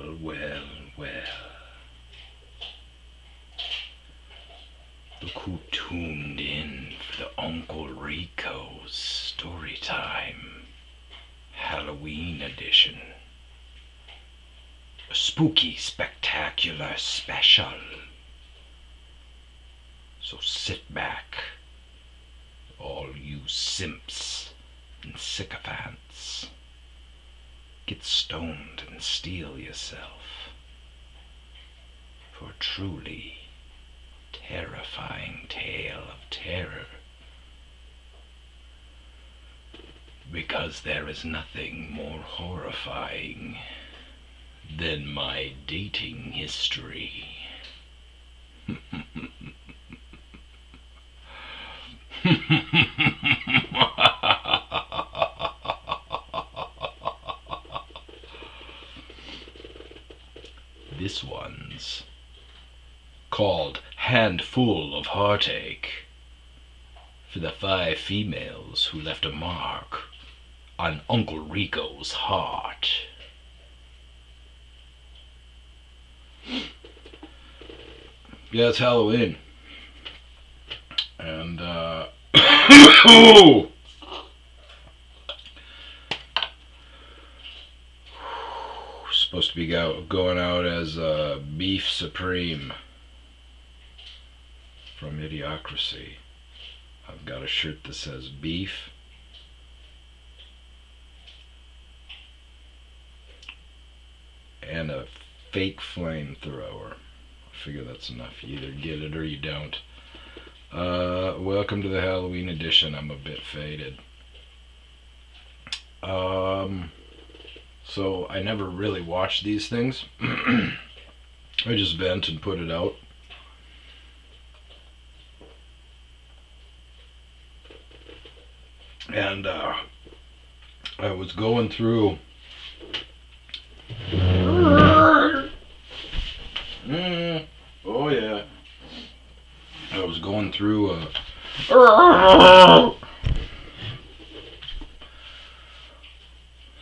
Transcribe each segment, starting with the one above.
Well, well, well. Look who tuned in for the Uncle Rico's Storytime Halloween edition. A spooky, spectacular special. So sit back, all you simps and sycophants. Get stoned and steel yourself for a truly terrifying tale of terror. Because there is nothing more horrifying than my dating history. This one's called Handful of Heartache, for the 5 females who left a mark on Uncle Rico's heart. Yeah, it's Halloween. And, supposed to be going out as Beef Supreme from Idiocracy. I've got a shirt that says beef. And a fake flamethrower. I figure that's enough. You either get it or you don't. Welcome to the Halloween edition. I'm a bit faded. So I never really watched these things. I just vent and put it out. And I was going through oh yeah. I was going through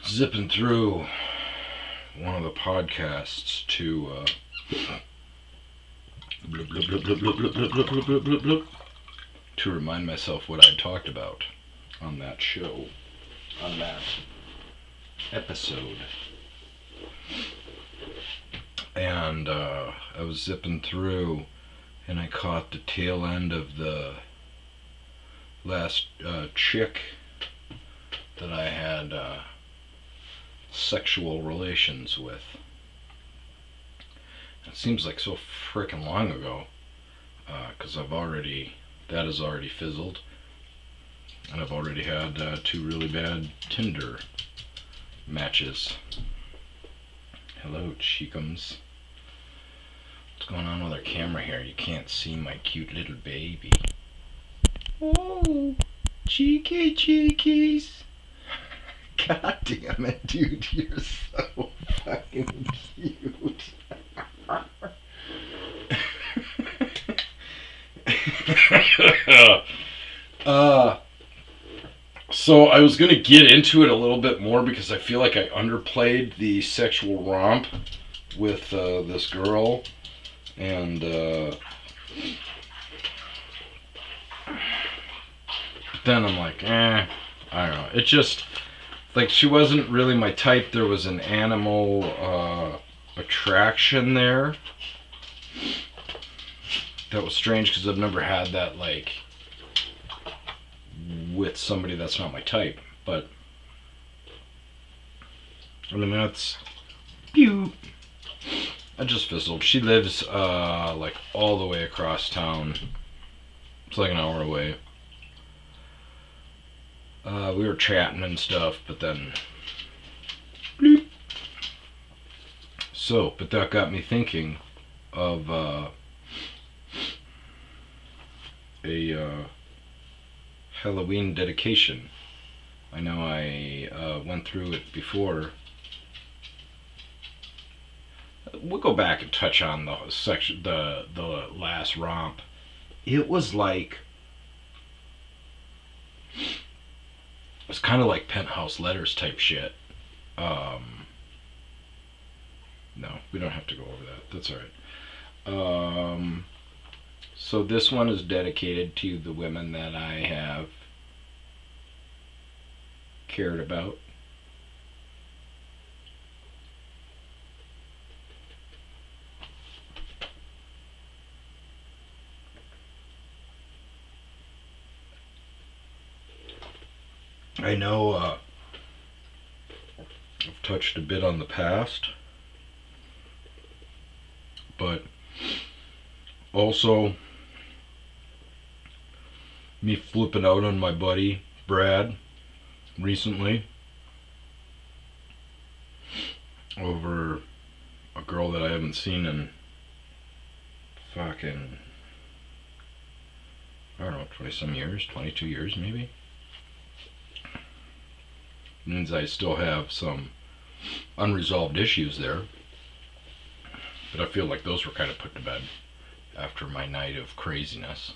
zipping through one of the podcasts to to remind myself what I talked about on that show, on that episode. And I was zipping through and I caught the tail end of the last chick that I had sexual relations with. It seems like so frickin' long ago, because that has already fizzled, and I've already had 2 really bad Tinder matches. Hello, cheekums. What's going on with our camera here? You can't see my cute little baby. Oh, cheeky cheekies. God damn it, dude, you're so fucking cute. So I was going to get into it a little bit more because I feel like I underplayed the sexual romp with this girl. And then I'm like, I don't know. It just, like, she wasn't really my type. There was an animal attraction there. That was strange because I've never had that, like, with somebody that's not my type. But I mean, that's pew. I just fizzled. She lives like all the way across town. It's like an hour away. We were chatting and stuff, but then bloop. So, but that got me thinking of a Halloween dedication. I know I went through it before. We'll go back and touch on the section, the last romp. It was like, it's kind of like Penthouse Letters type shit. No, we don't have to go over that. That's all right. So this one is dedicated to the women that I have cared about. I know I've touched a bit on the past, but also me flipping out on my buddy Brad recently over a girl that I haven't seen in fucking, I don't know, 20 some years, 22 years maybe. Means I still have some unresolved issues there, but I feel like those were kind of put to bed after my night of craziness.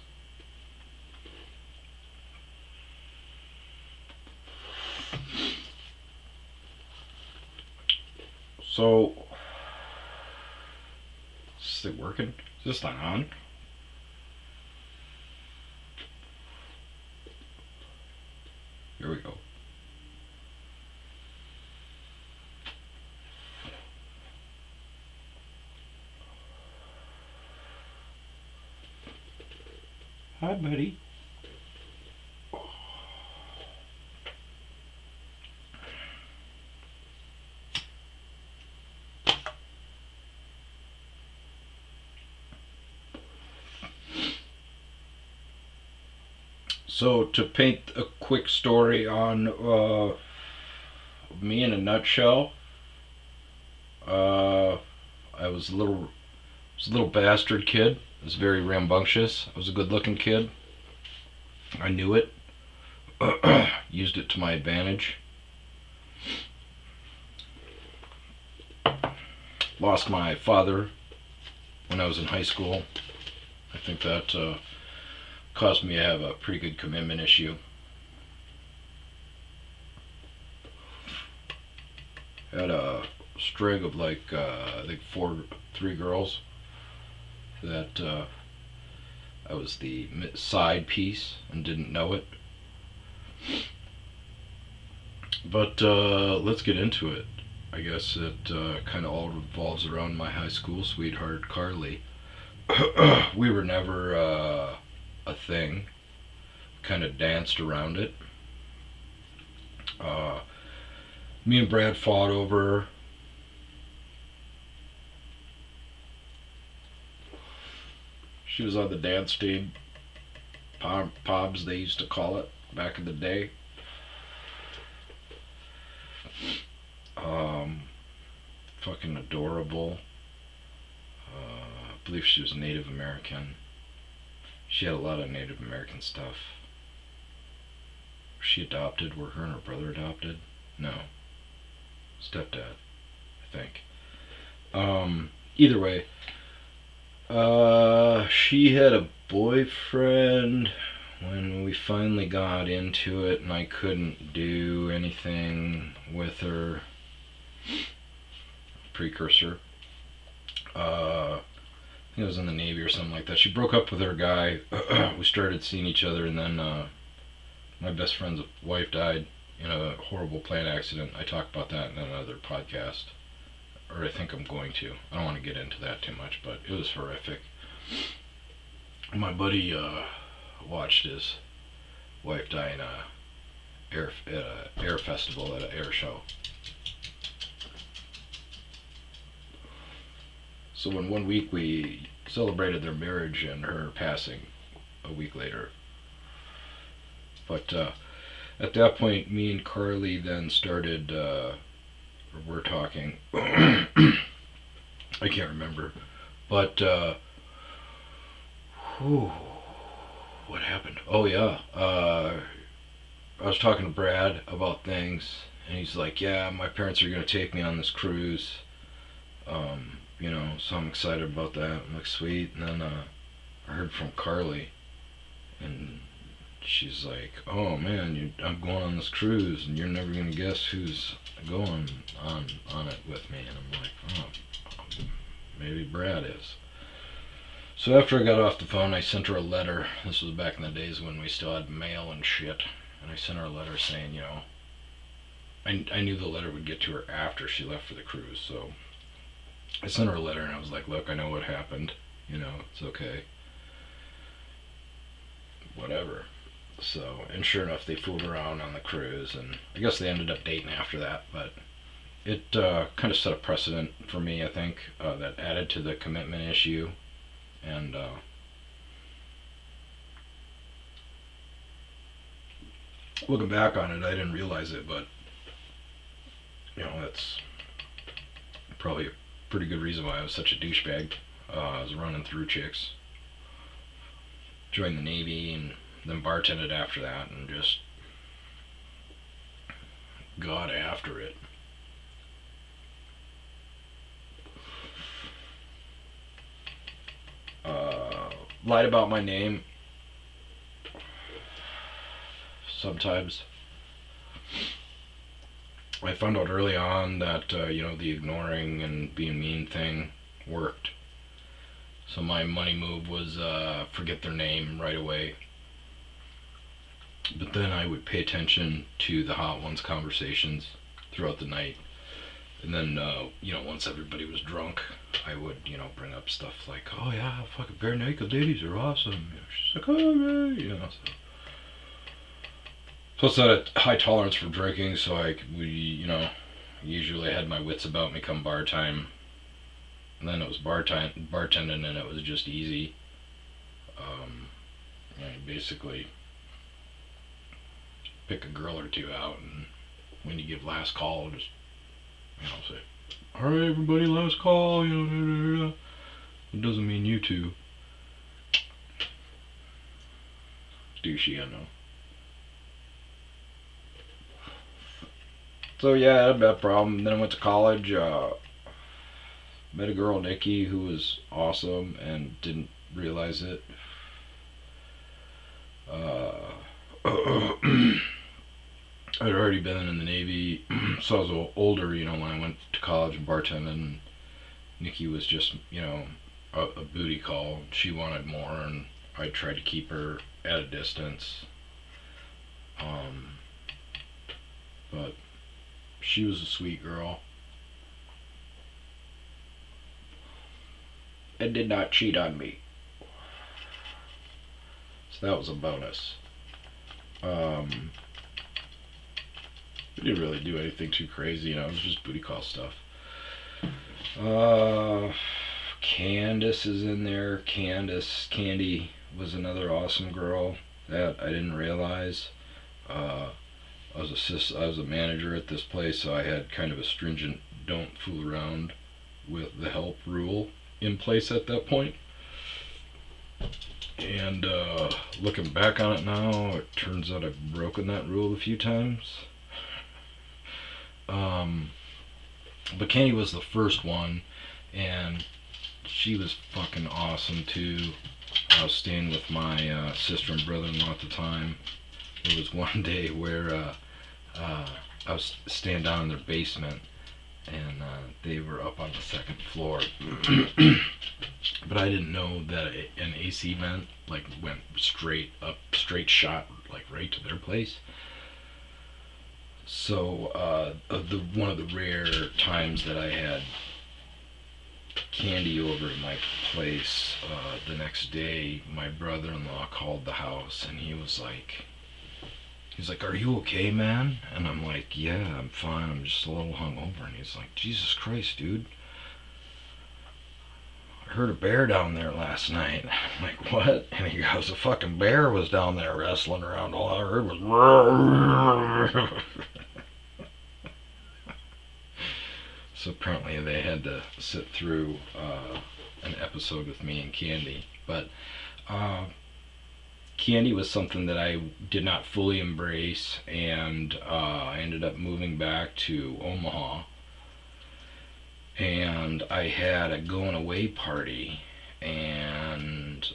So, is it working? Is this not on? Here we go. Hi, buddy. So, to paint a quick story on me in a nutshell, I was a little bastard kid. I was very rambunctious. I was a good-looking kid. I knew it. Used it to my advantage. Lost my father when I was in high school. I think that caused me to have a pretty good commitment issue. Had a string of like I think three girls that I was the side piece and didn't know it. But let's get into it. I guess it kind of all revolves around my high school sweetheart, Carly. We were never a thing. Kind of danced around it. Me and Brad fought over her. She was on the dance team. Pobs, they used to call it back in the day. Fucking adorable. I believe she was Native American. She had a lot of Native American stuff. Was she adopted? Were her and her brother adopted? No. Stepdad, I think. Either way, she had a boyfriend when we finally got into it, and I couldn't do anything with her. Precursor. I think it was in the Navy or something like that. She broke up with her guy. We started seeing each other, and then my best friend's wife died in a horrible plane accident. I talk about that in another podcast, or I think I'm going to. I don't want to get into that too much, but it was horrific. My buddy watched his wife die in a air festival at an air show. So in 1 week we celebrated their marriage and her passing a week later. But at that point, me and Carly then started, we're talking, I can't remember, but, what happened? Oh yeah, I was talking to Brad about things, and he's like, yeah, my parents are going to take me on this cruise, so I'm excited about that. I'm like, sweet. And then I heard from Carly, and she's like, oh man, I'm going on this cruise, and you're never going to guess who's going on it with me. And I'm like, Maybe Brad is. So after I got off the phone, I sent her a letter. This was back in the days when we still had mail and shit. And I sent her a letter saying, I knew the letter would get to her after she left for the cruise. So I sent her a letter and I was like, look, I know what happened. It's okay. Whatever. So, and sure enough, they fooled around on the cruise. And I guess they ended up dating after that. But it kind of set a precedent for me, I think, that added to the commitment issue. And looking back on it, I didn't realize it, but that's probably a pretty good reason why I was such a douchebag. I was running through chicks, joined the Navy, and then bartended after that, and just got after it. Lied about my name sometimes. I found out early on that the ignoring and being mean thing worked. So my money move was forget their name right away. But then I would pay attention to the hot ones conversations throughout the night. And then, once everybody was drunk, I would, bring up stuff like, oh yeah, fucking bare naked ladies are awesome. She's like, oh yeah, so. Plus I had a high tolerance for drinking, so usually had my wits about me come bar time. And then it was bartending, and it was just easy. Basically pick a girl or two out, and when you give last call, just say, all right, everybody, last call. It doesn't mean you two. Douchey, I know. So yeah, I had that problem. Then I went to college. Met a girl, Nikki, who was awesome and didn't realize it. I'd already been in the Navy, so I was older, when I went to college and bartending. Nikki was just, a booty call. She wanted more, and I tried to keep her at a distance. But she was a sweet girl. And did not cheat on me. So that was a bonus. We didn't really do anything too crazy, it was just booty call stuff. Candace is in there. Candy was another awesome girl that I didn't realize. I was a manager at this place, so I had kind of a stringent don't fool around with the help rule in place at that point. And looking back on it now, it turns out I've broken that rule a few times. But Candy was the first one, and she was fucking awesome too. I was staying with my sister and brother-in-law at the time. There was one day where I was staying down in their basement, and they were up on the second floor. But I didn't know that an AC vent went straight shot right to their place. So one of the rare times that I had Candy over at my place, the next day my brother-in-law called the house, and he's like, are you okay, man? And I'm like, yeah, I'm fine, I'm just a little hungover. And he's like, Jesus Christ, dude, I heard a bear down there last night. I'm like, what? And he goes, a fucking bear was down there wrestling around. All I heard was So apparently they had to sit through an episode with me and Candy. But Candy was something that I did not fully embrace, and I ended up moving back to Omaha. And I had a going away party, and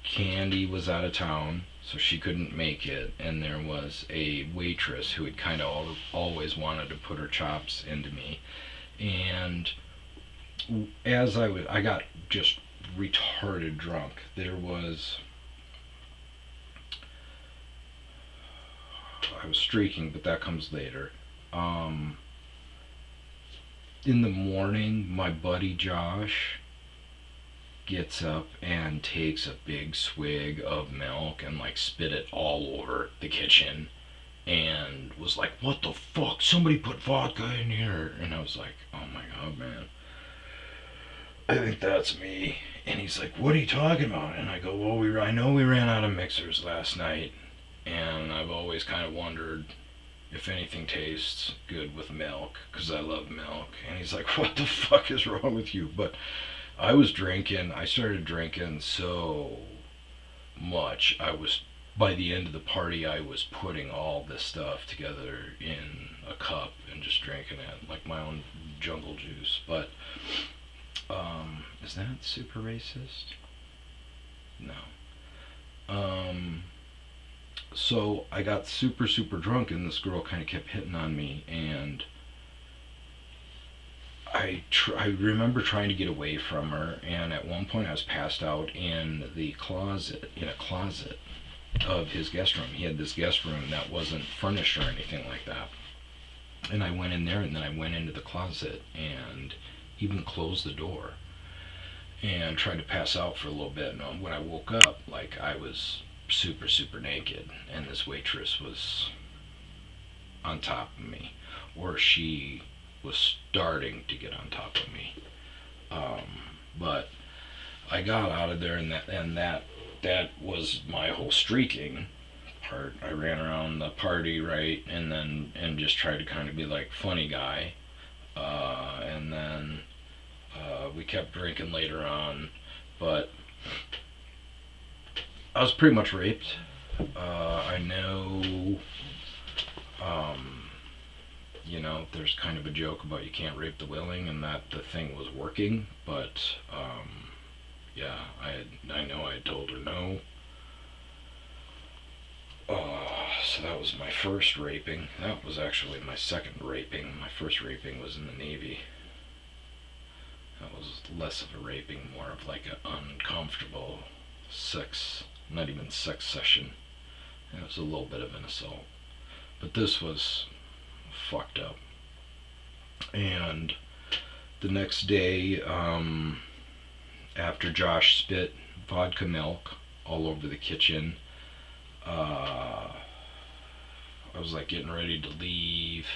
Candy was out of town, so she couldn't make it, and there was a waitress who had kind of always wanted to put her chops into me. And I got just retarded drunk. I was streaking, but that comes later. Um, in the morning, my buddy Josh gets up and takes a big swig of milk and like spit it all over the kitchen and was like, "What the fuck? Somebody put vodka in here." And I was like, "Oh my god, man. I think that's me." And he's like, "What are you talking about?" And I go, "Well, I know we ran out of mixers last night, and I've always kind of wondered if anything tastes good with milk because I love milk." And he's like, "What the fuck is wrong with you?" But I started drinking so much. By the end of the party, I was putting all this stuff together in a cup and just drinking it like my own jungle juice. But, is that super racist? No. Um, so I got super, super drunk, and this girl kind of kept hitting on me, and I remember trying to get away from her, and at one point I was passed out in a closet of his guest room. He had this guest room that wasn't furnished or anything like that. And I went in there, and then I went into the closet and even closed the door and tried to pass out for a little bit. And when I woke up, like, I was super, super naked, and this waitress was on top of me, or she was starting to get on top of me. But I got out of there, and that was my whole streaking part. I ran around the party, right, and just tried to kind of be like funny guy, and then we kept drinking later on, but I was pretty much raped. I know, um, there's kind of a joke about you can't rape the willing, and that the thing was working, but yeah, I know I had told her no. So that was my first raping. That was actually my second raping. My first raping was in the Navy. That was less of a raping, more of like an uncomfortable sex, not even sex session. It was a little bit of an assault. But this was fucked up. And the next day, after Josh spit vodka milk all over the kitchen, I was like getting ready to leave,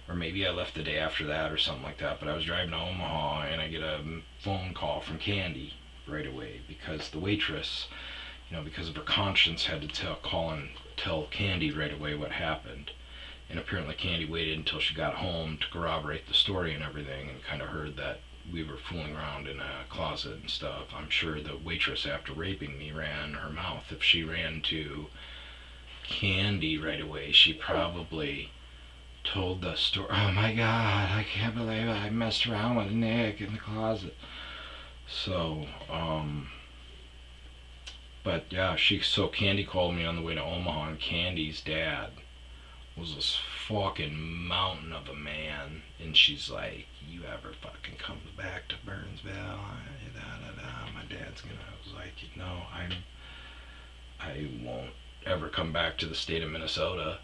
or maybe I left the day after that or something like that. But I was driving to Omaha, and I get a phone call from Candy right away because the waitress, because of her conscience, had to call and tell Candy right away what happened. And apparently Candy waited until she got home to corroborate the story and everything, and kind of heard that we were fooling around in a closet and stuff. I'm sure the waitress, after raping me, ran her mouth. If she ran to Candy right away, she probably told the story. "Oh my god, I can't believe I messed around with Nick in the closet." So, but yeah, so Candy called me on the way to Omaha, and Candy's dad was this fucking mountain of a man, and she's like, "You ever fucking come back to Burnsville? My dad's gonna." I was like, "No, I won't ever come back to the state of Minnesota."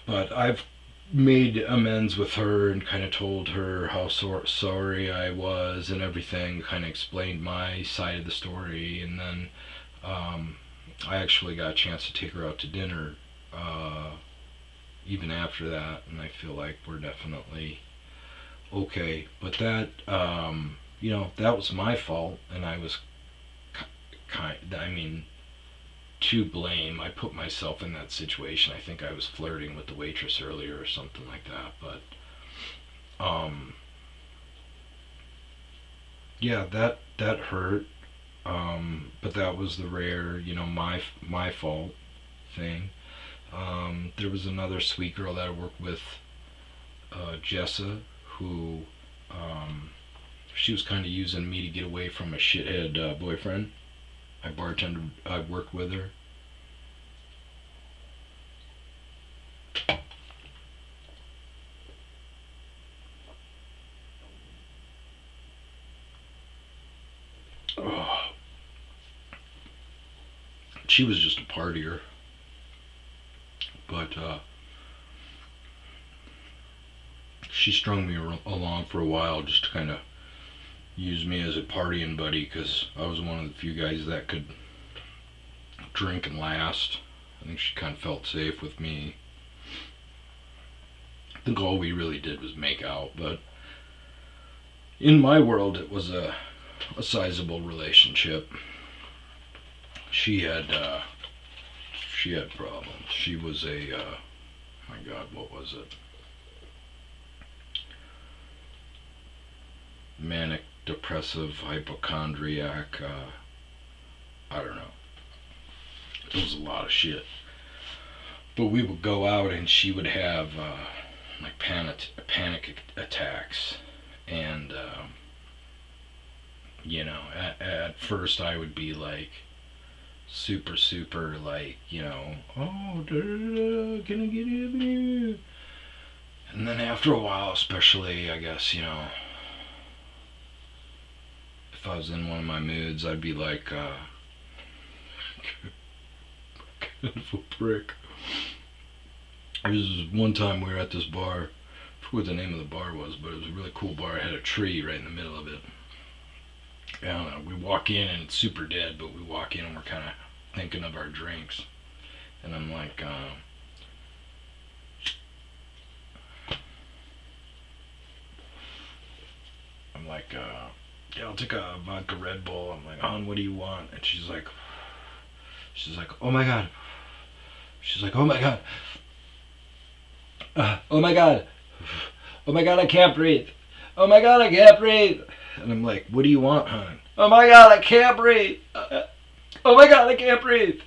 But I've made amends with her and kind of told her how sorry I was and everything, kind of explained my side of the story, and then I actually got a chance to take her out to dinner even after that, and I feel like we're definitely okay. But that was my fault, and I was to blame. I put myself in that situation. I think I was flirting with the waitress earlier or something like that. But yeah, that hurt. But that was the rare, my fault thing. There was another sweet girl that I worked with, Jessa, who she was kind of using me to get away from a shithead boyfriend. I worked with her. She was just a partier, but she strung me along for a while just to kind of use me as a partying buddy because I was one of the few guys that could drink and last. I think she kind of felt safe with me. I think all we really did was make out, but in my world it was a sizable relationship. She had problems. She was a my God, what was it? Manic depressive hypochondriac. I don't know. It was a lot of shit. But we would go out and she would have like panic attacks, and you know, at first I would be like super like, you know, oh, da, da, da, can I get in here? And then after a while, especially, I guess, you know, if I was in one of my moods, I'd be like, kind of a prick. There was one time we were at this bar, I forget what the name of the bar was, but it was a really cool bar. It had a tree right in the middle of it. I don't know, we walk in and it's super dead, but we walk in and we're kind of thinking of our drinks. And I'm like, yeah, I'll take a vodka Red Bull. I'm like, hon, what do you want? And she's like, oh my God. She's like, oh my God. Oh my God. Oh my God, I can't breathe. Oh my God, I can't breathe. And I'm like, what do you want, hon? Oh my God, I can't breathe. Oh my God, I can't breathe.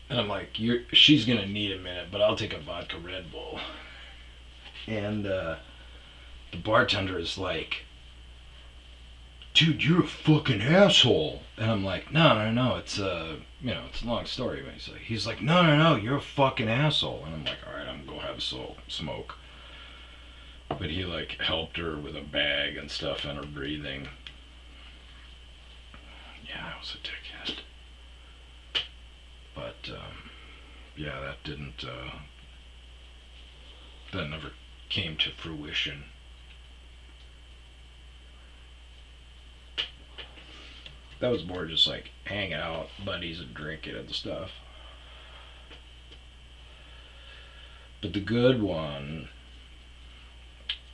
And I'm like, she's going to need a minute, but I'll take a vodka Red Bull. And the bartender is like, dude, you're a fucking asshole. And I'm like, no, it's it's a long story. He's like, no, you're a fucking asshole. And I'm like, all right, I'm gonna go have a smoke. But he like helped her with a bag and stuff and her breathing. Yeah, I was a dickhead. But yeah, that never came to fruition. That was more just like hanging out, buddies, and drinking and stuff. But the good one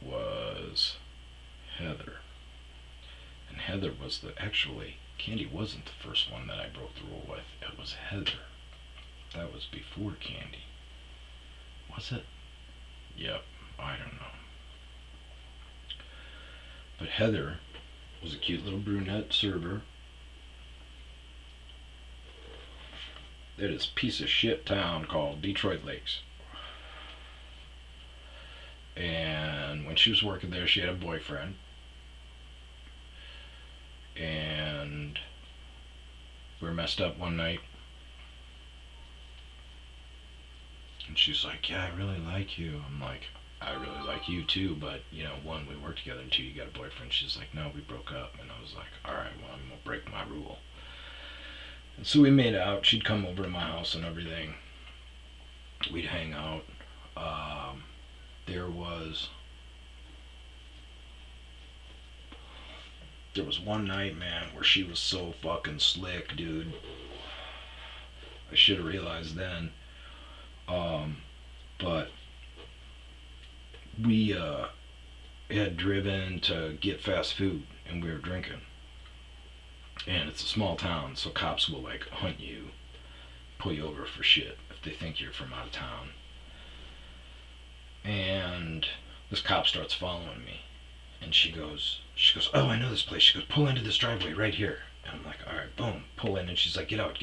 was Heather. And Heather was Candy wasn't the first one that I broke the rule with. It was Heather. That was before Candy. Was it? Yep, I don't know. But Heather was a cute little brunette server. At this piece of shit town called Detroit Lakes. And when she was working there, she had a boyfriend. And we were messed up one night. And she's like, yeah, I really like you. I'm like, I really like you too, but, you know, one, we work together, and two, you got a boyfriend. She's like, no, we broke up. And I was like, alright, well, I'm gonna break my rule. And so we made out. She'd come over to my house and everything. We'd hang out. There was one night, man, where she was so fucking slick, dude. I should have realized then. But we had driven to get fast food, and we were drinking. And it's a small town, so cops will like hunt you, pull you over for shit if they think you're from out of town. And this cop starts following me, and she goes, oh, I know this place. She goes, pull into this driveway right here. And I'm like, all right, boom, pull in. And she's like, get out.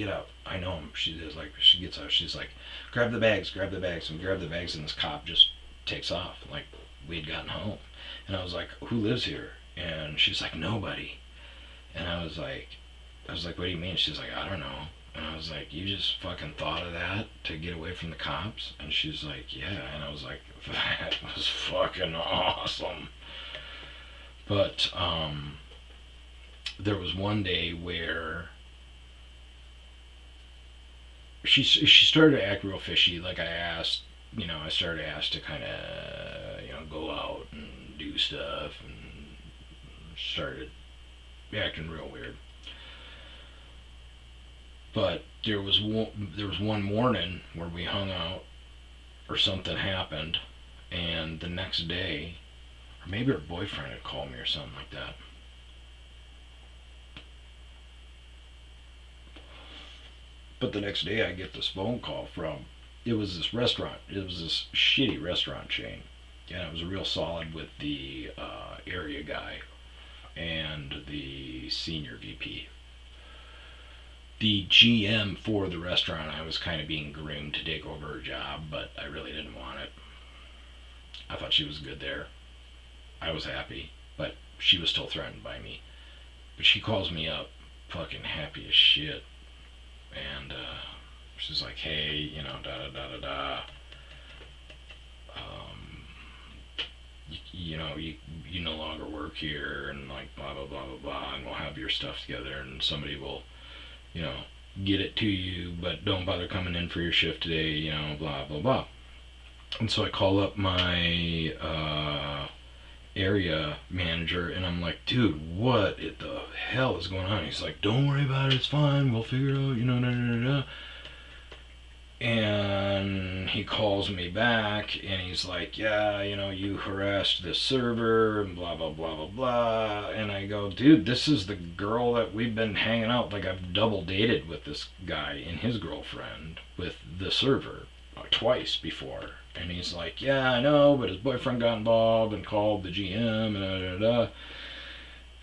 I know him. She gets out. She's like, grab the bags. And we grab the bags, and this cop just takes off. Like, we'd gotten home. And I was like, who lives here? And she's like, nobody. And I was like, what do you mean? She's like, I don't know. And I was like, you just fucking thought of that to get away from the cops? And she's like, yeah. And I was like, that was fucking awesome. But there was one day where she started to act real fishy. Like I asked, I started to ask to kind of, go out and do stuff, and started acting real weird. But there was one morning where we hung out, or something happened, and the next day, or maybe her boyfriend had called me or something like that. But the next day, I get this phone call from. It was this restaurant. It was this shitty restaurant chain, and it was real solid with the area guy and the senior VP. The GM for the restaurant, I was kind of being groomed to take over her job, but I really didn't want it. I thought she was good there. I was happy, but she was still threatened by me. But she calls me up, fucking happy as shit, and she's like, "Hey, da da da da da. Um, you no longer work here, and like blah blah blah blah blah, and we'll have your stuff together, and somebody will, you know, get it to you, but don't bother coming in for your shift today, blah blah blah." And so I call up my area manager, and I'm like, "Dude, what the hell is going on?" He's like, "Don't worry about it, it's fine, we'll figure it out, da da da da." And he calls me back, and he's like, "Yeah, you harassed this server, and blah blah blah blah blah." And I go, "Dude, this is the girl that we've been hanging out, like I've double dated with this guy and his girlfriend with the server twice before." And he's like, "Yeah, I know, but his boyfriend got involved and called the GM and da da da."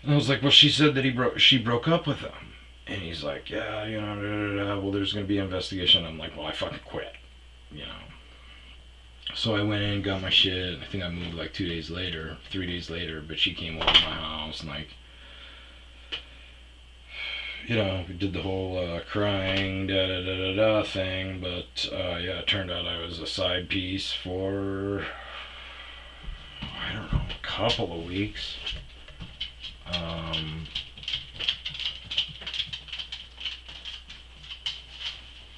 And I was like, "Well, she said that she broke up with him." And he's like, "Yeah, da da da. Well, there's going to be an investigation." I'm like, "Well, I fucking quit, you know." So I went in, got my shit. I think I moved like 2 days later, 3 days later. But she came over to my house and like, we did the whole crying da da da da da thing. But yeah, it turned out I was a side piece for, I don't know, a couple of weeks.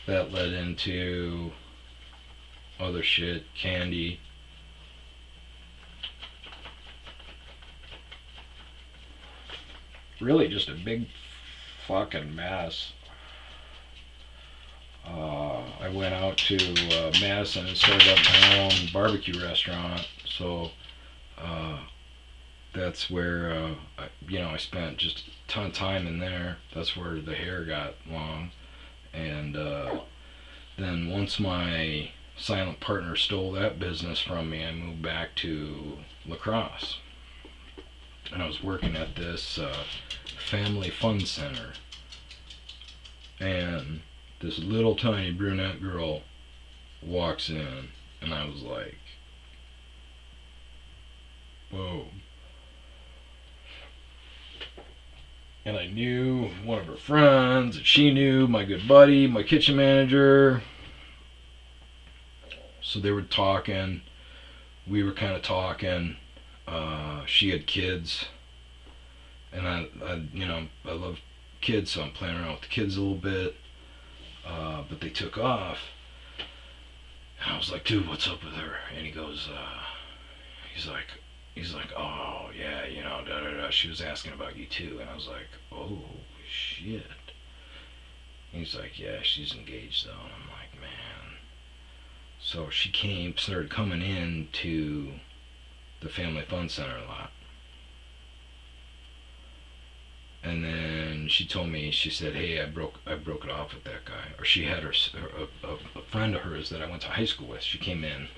That led into other shit, candy. Really just a big fucking mess. I went out to Madison and started up my own barbecue restaurant. So that's where, I spent just a ton of time in there. That's where the hair got long. And then once my silent partner stole that business from me, I moved back to La Crosse. And I was working at this family fun center. And this little tiny brunette girl walks in, and I was like, whoa. And I knew one of her friends, and she knew my good buddy, my kitchen manager. So they were talking. We were kind of talking. She had kids, and I love kids, so I'm playing around with the kids a little bit. But they took off, and I was like, "Dude, what's up with her?" And he goes, he's like, "Oh yeah, da da da. She was asking about you too." And I was like, "Oh shit." He's like, "Yeah, she's engaged though." And I'm like, "Man." So she started coming in to the family fun center a lot. And then she told me, she said, "Hey, I broke it off with that guy." Or she had a friend of hers that I went to high school with. She came in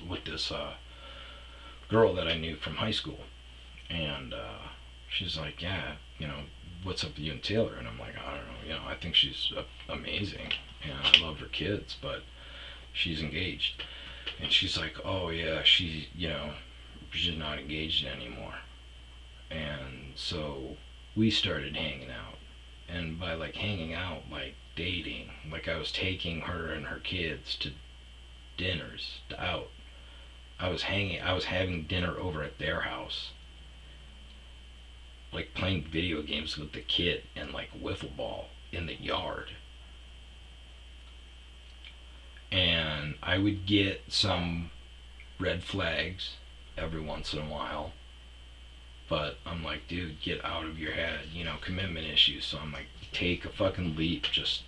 with this girl that I knew from high school, and she's like, "Yeah, what's up with you and Taylor?" And I'm like, "I don't know, I think she's amazing, and I love her kids, but she's engaged." And she's like, "Oh yeah, she's not engaged anymore." And so we started hanging out, and by like hanging out, like dating, like I was taking her and her kids to dinners, out. I was having dinner over at their house, like playing video games with the kid and like wiffle ball in the yard. And I would get some red flags every once in a while. But I'm like, dude, get out of your head, commitment issues. So I'm like, take a fucking leap. Just,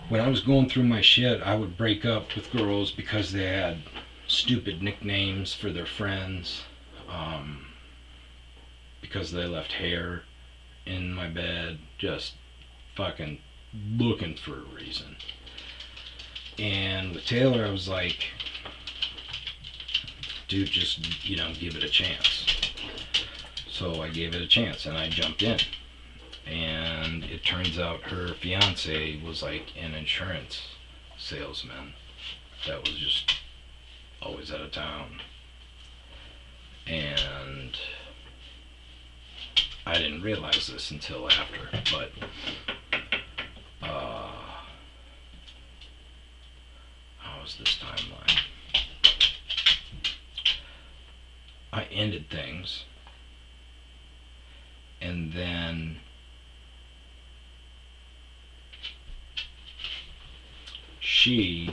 when I was going through my shit, I would break up with girls because they had stupid nicknames for their friends, because they left hair in my bed, just fucking looking for a reason. And with Taylor, I was like, dude, just, give it a chance. So I gave it a chance and I jumped in. And it turns out her fiance was like an insurance salesman that was just always out of town. And I didn't realize this until after, but how was this timeline? I ended things, and then I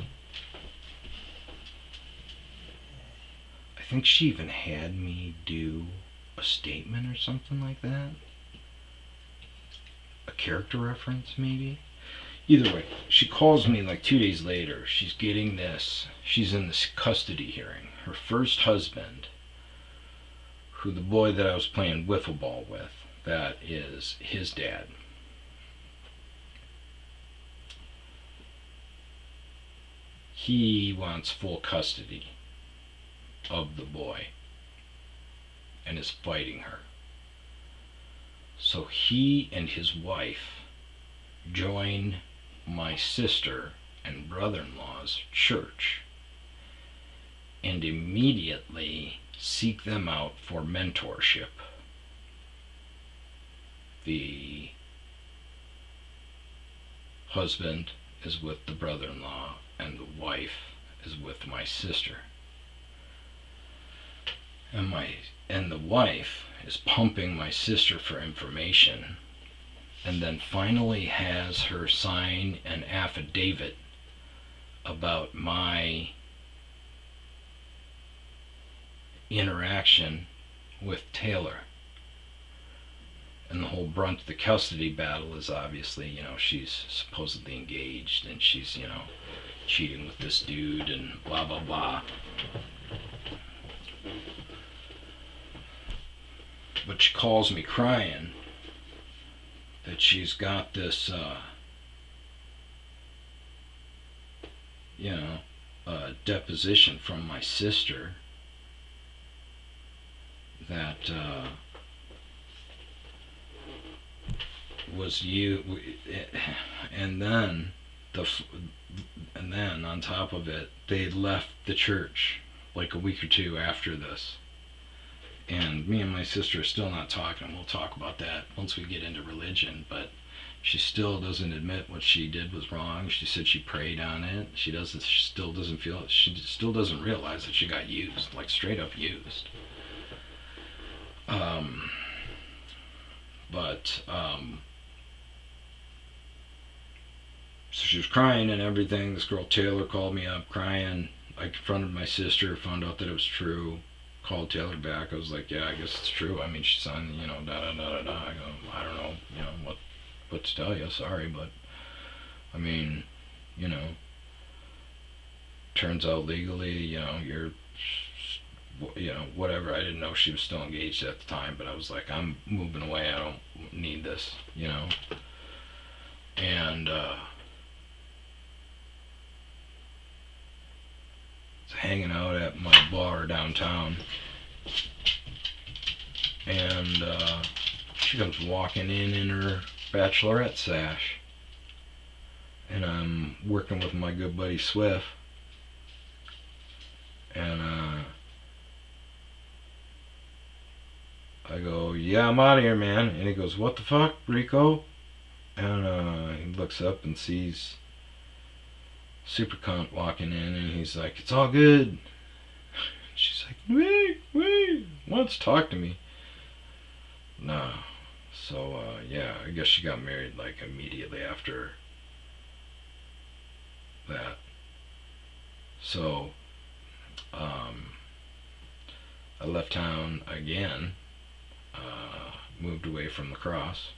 think she even had me do a statement or something like that. A character reference, maybe? Either way, she calls me like 2 days later. She's in this custody hearing. Her first husband, who the boy that I was playing wiffle ball with, that is his dad. He wants full custody of the boy and is fighting her. So he and his wife join my sister and brother-in-law's church and immediately seek them out for mentorship. The husband is with the brother-in-law and the wife is with my sister. And the wife is pumping my sister for information, and then finally has her sign an affidavit about my interaction with Taylor. And the whole brunt of the custody battle is obviously, she's supposedly engaged and she's, cheating with this dude and blah blah blah. But she calls me crying that she's got this, deposition from my sister that was you, and then on top of it, they left the church like a week or two after this. And me and my sister are still not talking. We'll talk about that once we get into religion. But she still doesn't admit what she did was wrong. She said she prayed on it. She still doesn't realize that she got used, like straight up used. So she was crying and everything. This girl Taylor called me up crying. I confronted my sister, found out that it was true. Called Taylor back. I was like, yeah, I guess it's true. I mean, she's on, da da da da da. I go, I don't know, what to tell you. Sorry, but I mean, turns out legally, you're, whatever. I didn't know she was still engaged at the time, but I was like, I'm moving away. I don't need this, and hanging out at my bar downtown, and she comes walking in her bachelorette sash, and I'm working with my good buddy Swift, and I go, yeah, I'm out of here, man. And he goes, what the fuck, Rico? And he looks up and sees super cunt walking in, and he's like, it's all good. She's like, wait, wants to talk to me. No. So, yeah, I guess she got married like immediately after that. So, I left town again, moved away from La Crosse,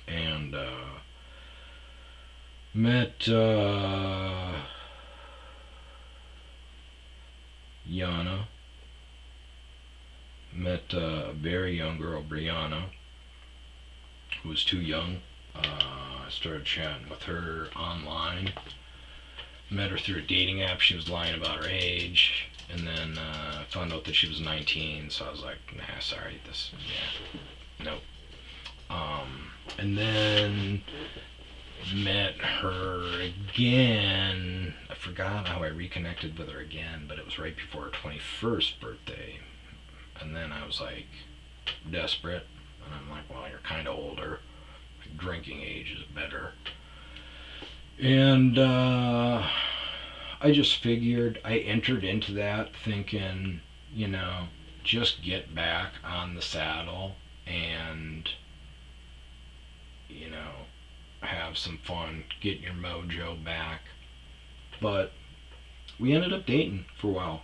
and met Yana. Met a very young girl, Brianna, who was too young. I started chatting with her online. Met her through a dating app. She was lying about her age. And then found out that she was 19. So I was like, nah, sorry. Nope. And then met her again. I forgot how I reconnected with her again, but it was right before her 21st birthday. And then I was like, desperate. And I'm like, well, you're kind of older. Like, drinking age is better. And I just figured, I entered into that thinking, just get back on the saddle and, have some fun, get your mojo back. But we ended up dating for a while.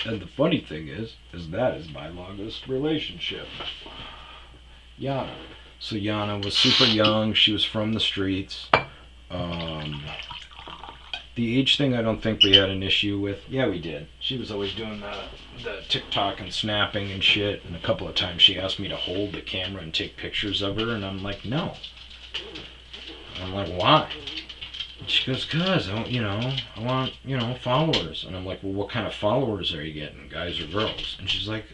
And the funny thing is that is my longest relationship. Yana. So Yana was super young. She was from the streets. The age thing I don't think we had an issue with. Yeah, we did. She was always doing the TikTok and snapping and shit. And a couple of times she asked me to hold the camera and take pictures of her. And I'm like, no. I'm like, why? And she goes, cause I want, followers. And I'm like, well, what kind of followers are you getting, guys or girls? And she's like,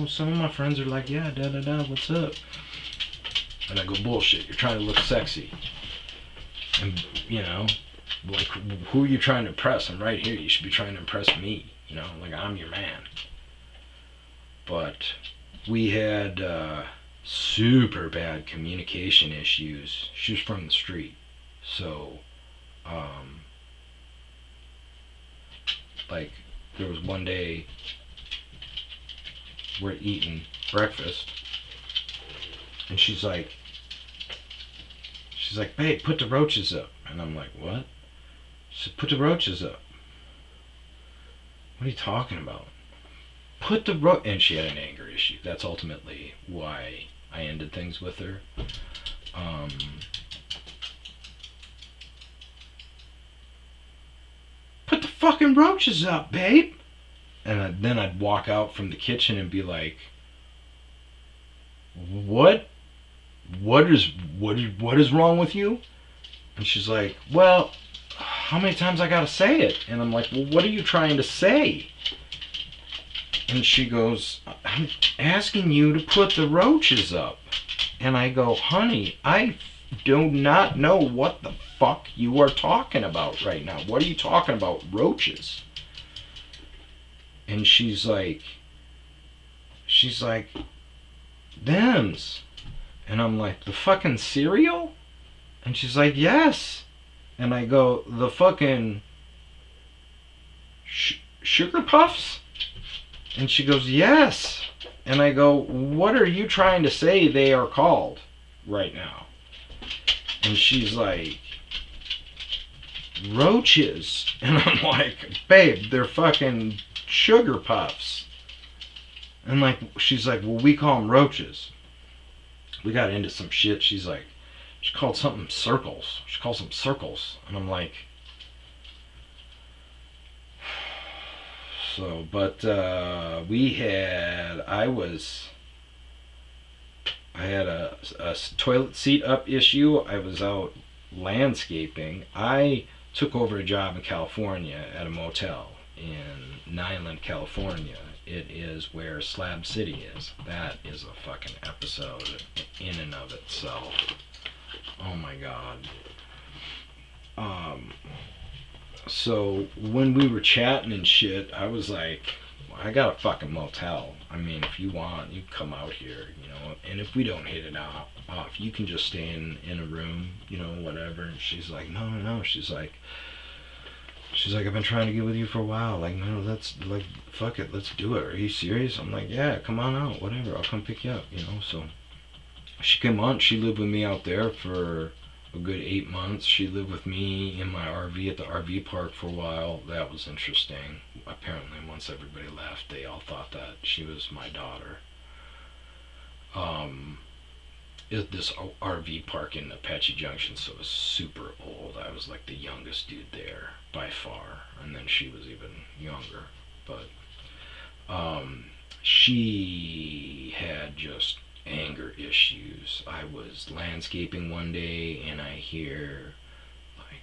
some of my friends are like, yeah, da-da-da, what's up? And I go, bullshit, you're trying to look sexy. And, like, who are you trying to impress? I'm right here. You should be trying to impress me. Like, I'm your man. But we had super bad communication issues. She was from the street. So, like, there was one day we're eating breakfast. And she's like, babe, put the roaches up. And I'm like, what? She said, put the roaches up. What are you talking about? Put the and she had an anger issue. That's ultimately why I ended things with her. Put the fucking roaches up, babe. And then I'd walk out from the kitchen and be like, what is wrong with you? And she's like, well, how many times I gotta say it? And I'm like, well, what are you trying to say? And she goes, I'm asking you to put the roaches up. And I go, honey, I do not know what the fuck you are talking about right now. What are you talking about, roaches? And she's like, them's. And I'm like, the fucking cereal? And she's like, yes. And I go, the fucking sugar puffs? And she goes, yes. And I go, what are you trying to say they are called right now? And she's like, roaches. And I'm like, babe, they're fucking sugar puffs. And like, she's like, well, we call them roaches. We got into some shit. She's like, she called something circles. She calls them circles. And I'm like, so, but I had a toilet seat up issue. I was out landscaping. I took over a job in California at a motel in Nyland, California. It is where Slab City is. That is a fucking episode in and of itself. Oh my god. So when we were chatting and shit, I was like, well, I got a fucking motel. I mean, if you want, you come out here, and if we don't hit it off, you can just stay in a room, whatever. And she's like, no. She's She's like, I've been trying to get with you for a while. Like, no, let's, like, fuck it, let's do it. Are you serious? I'm like, yeah, come on out, whatever. I'll come pick you up, you know. So she came on. She lived with me out there for a good 8 months. She lived with me in my RV at the RV park for a while. That was interesting. Apparently, once everybody left, they all thought that she was my daughter. This RV park in Apache Junction, so it was super old. I was like the youngest dude there by far, and then she was even younger. But she had just anger issues. I was landscaping one day, and I hear like,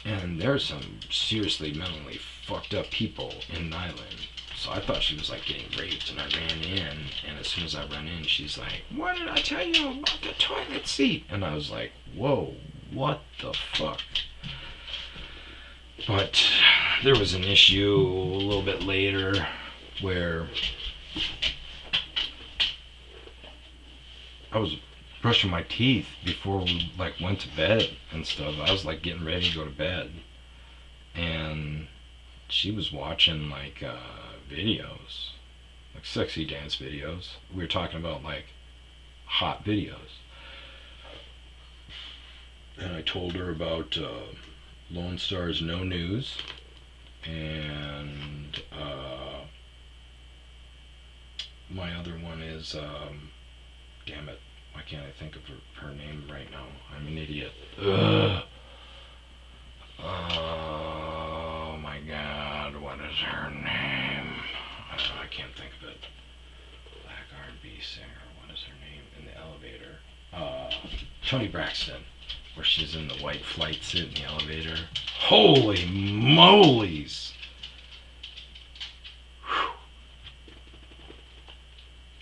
and there's some seriously mentally fucked up people in Nyland. So I thought she was like getting raped, and I ran in, and as soon as I ran in, she's like, what did I tell you about the toilet seat? And I was like, whoa, what the fuck? But there was an issue a little bit later where I was brushing my teeth before we like went to bed and stuff. I was like getting ready to go to bed, and she was watching like videos, like sexy dance videos. We were talking about like hot videos, and I told her about Lone Star's No News, and my other one is damn it, why can't I think of her name right now? I'm an idiot. Ugh. Oh my god, what is her name? I can't think of it. Black R&B singer, what is her name in the elevator? Toni Braxton, where she's in the white flight suit in the elevator. Holy molies! Whew.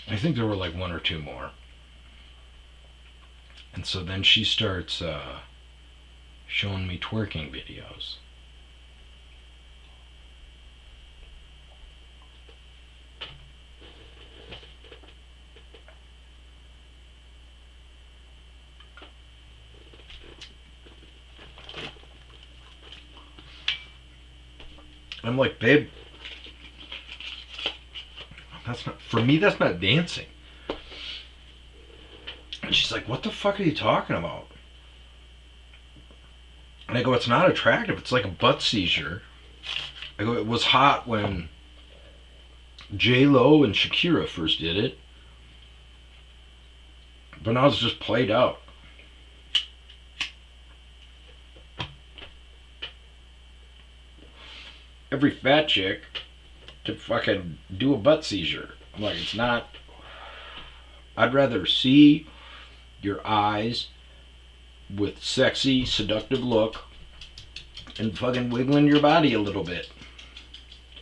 I think there were like one or two more. And so then she starts showing me twerking videos. I'm like, babe, that's not, for me, that's not dancing. And she's like, what the fuck are you talking about? And I go, it's not attractive. It's like a butt seizure. I go, it was hot when J-Lo and Shakira first did it. But now it's just played out. Every fat chick could fucking do a butt seizure. I'm like, it's not. I'd rather see your eyes with sexy, seductive look and fucking wiggling your body a little bit.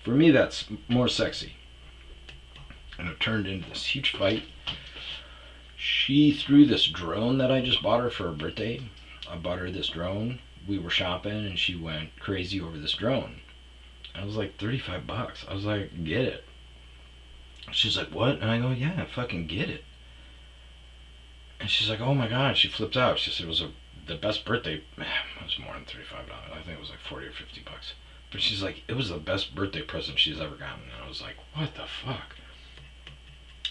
For me, that's more sexy. And it turned into this huge fight. She threw this drone that I just bought her for her birthday. I bought her this drone. We were shopping and she went crazy over this drone. I was like, $35. I was like, get it. She's like, what? And I go, yeah, fucking get it. And she's like, oh my god. She flipped out. She said it was the best birthday. It was more than $35. I think it was like 40 or $50. But she's like, it was the best birthday present she's ever gotten. And I was like, what the fuck?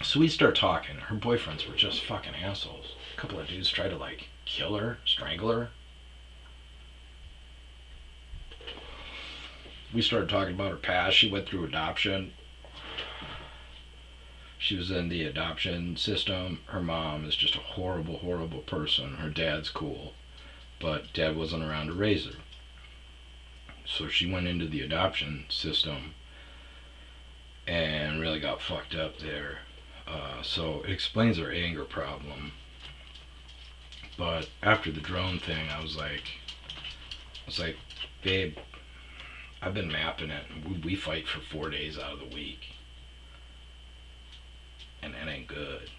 So we start talking. Her boyfriends were just fucking assholes. A couple of dudes tried to like kill her, strangle her. We started talking about her past. She went through adoption. She was in the adoption system. Her mom is just a horrible, horrible person. Her dad's cool, but dad wasn't around to raise her. So she went into the adoption system and really got fucked up there. So it explains her anger problem. But after the drone thing, I was like, babe, I've been mapping it. We fight for 4 days out of the week. And that ain't good.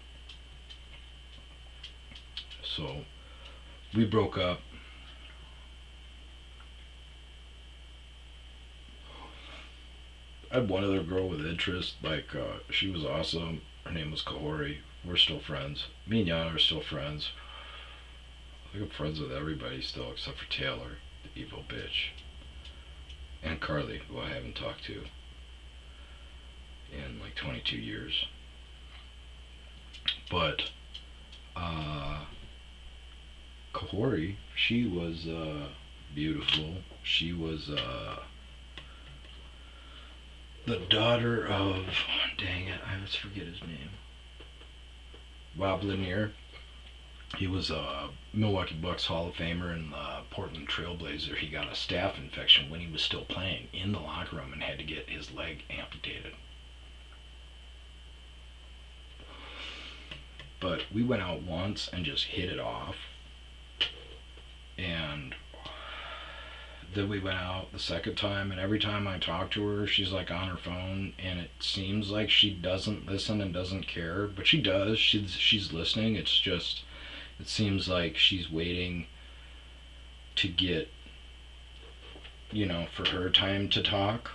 So we broke up. I had one other girl with interest. Like, she was awesome. Her name was Kahori. We're still friends. Me and Yana are still friends. Like I'm friends with everybody still except for Taylor, the evil bitch. And Carly, who I haven't talked to in like 22 years. But, Kahori, she was, beautiful. She was, the daughter of, dang it, I always forget his name. Bob Lanier. He was a Milwaukee Bucks Hall of Famer and the Portland Trailblazer. He got a staph infection when he was still playing in the locker room and had to get his leg amputated. But we went out once and just hit it off. And then we went out the second time, and every time I talk to her, she's like on her phone, and it seems like she doesn't listen and doesn't care, but she does. She's listening. It's just, it seems like she's waiting to get, for her time to talk.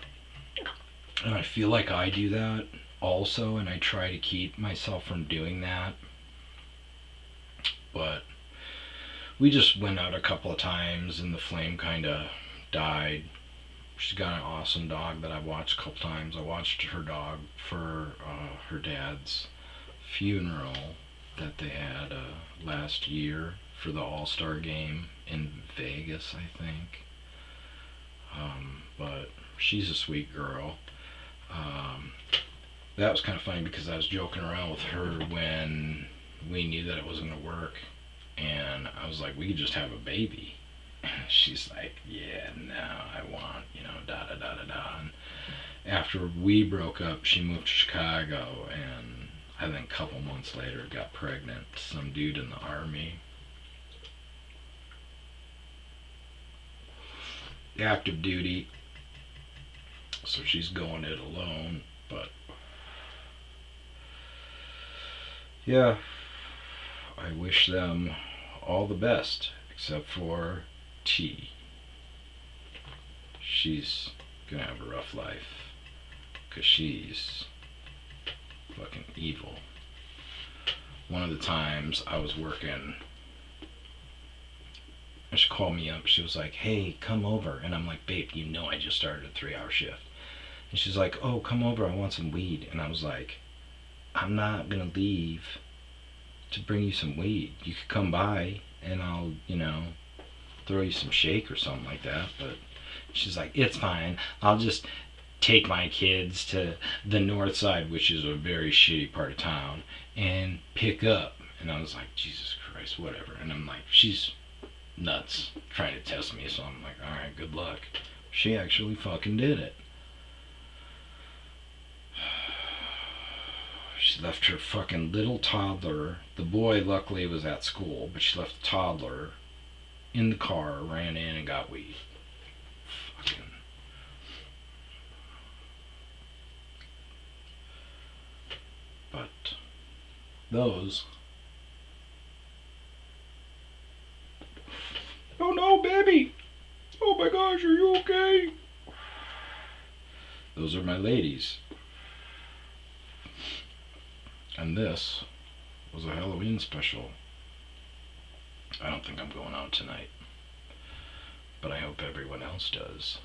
And I feel like I do that also, and I try to keep myself from doing that. But we just went out a couple of times, and the flame kind of died. She's got an awesome dog that I've watched a couple times. I watched her dog for her dad's funeral that they had last year for the All-Star game in Vegas, I think. But she's a sweet girl. That was kind of funny because I was joking around with her when we knew that it wasn't going to work. And I was like, we could just have a baby. She's like, yeah, no, I want, da da da da da. And after we broke up, she moved to Chicago, and I think a couple months later got pregnant. Some dude in the army. Active duty. So she's going it alone, but yeah, I wish them all the best, except for T. She's gonna have a rough life, because she's fucking evil. One of the times I was working, and she called me up, she was like, hey, come over. And I'm like, babe, I just started a 3-hour shift. And she's like, oh, come over, I want some weed. And I was like, I'm not gonna leave to bring you some weed. You could come by and I'll, throw you some shake or something like that. But she's like, it's fine. I'll just take my kids to the north side, which is a very shitty part of town, and pick up. And I was like, Jesus Christ, whatever. And I'm like, she's nuts trying to test me. So I'm like, all right, good luck. She actually fucking did it. She left her fucking little toddler. The boy luckily was at school, but she left the toddler in the car, ran in and got weed. Fucking. But those. Oh no, baby! Oh my gosh, are you okay? Those are my ladies. And this was a Halloween special. I don't think I'm going out tonight, but I hope everyone else does.